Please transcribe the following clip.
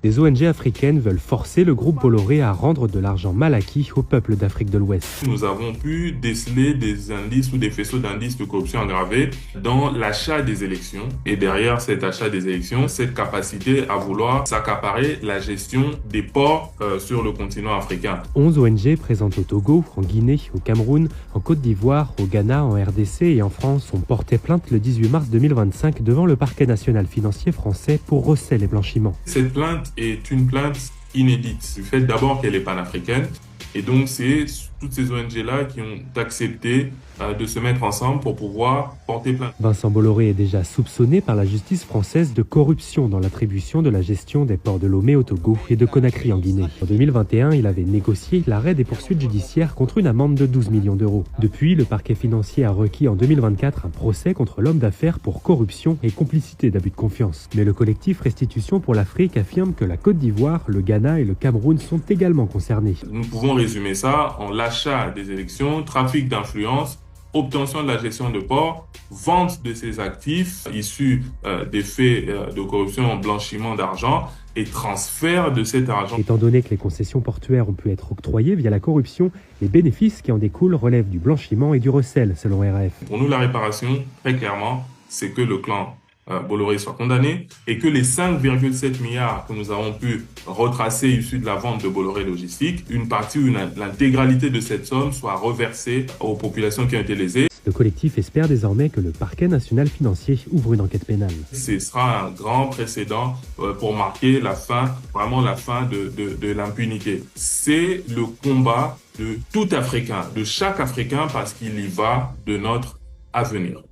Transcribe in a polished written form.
Des ONG africaines veulent forcer le groupe Bolloré à rendre de l'argent mal acquis au peuple d'Afrique de l'Ouest. Nous avons pu déceler des indices ou des faisceaux d'indices de corruption aggravée dans l'achat des élections. Et derrière cet achat des élections, cette capacité à vouloir s'accaparer la gestion des ports sur le continent africain. 11 ONG présentes au Togo, en Guinée, au Cameroun, en Côte d'Ivoire, au Ghana, en RDC et en France ont porté plainte le 18 mars 2025 devant le parquet national financier français pour recel et blanchiment. Cette plainte est une plainte inédite, du fait d'abord qu'elle est panafricaine. Et donc, c'est toutes ces ONG-là qui ont accepté de se mettre ensemble pour pouvoir porter plainte. Vincent Bolloré est déjà soupçonné par la justice française de corruption dans l'attribution de la gestion des ports de Lomé au Togo et de Conakry en Guinée. En 2021, il avait négocié l'arrêt des poursuites judiciaires contre une amende de 12 millions d'euros. Depuis, le parquet financier a requis en 2024 un procès contre l'homme d'affaires pour corruption et complicité d'abus de confiance. Mais le collectif Restitution pour l'Afrique affirme que la Côte d'Ivoire, le Ghana et le Cameroun sont également concernés. Nous pouvons résumer ça en l'achat des élections, trafic d'influence, obtention de la gestion de ports, vente de ces actifs issus des faits de corruption, blanchiment d'argent et transfert de cet argent. Étant donné que les concessions portuaires ont pu être octroyées via la corruption, les bénéfices qui en découlent relèvent du blanchiment et du recel, selon RAF. Pour nous, la réparation, très clairement, c'est que le clan Bolloré soit condamné et que les 5,7 milliards que nous avons pu retracer issus de la vente de Bolloré Logistique, une partie ou l'intégralité de cette somme soit reversée aux populations qui ont été lésées. Le collectif espère désormais que le parquet national financier ouvre une enquête pénale. Ce sera un grand précédent pour marquer la fin, vraiment la fin de l'impunité. C'est le combat de tout Africain, de chaque Africain, parce qu'il y va de notre avenir.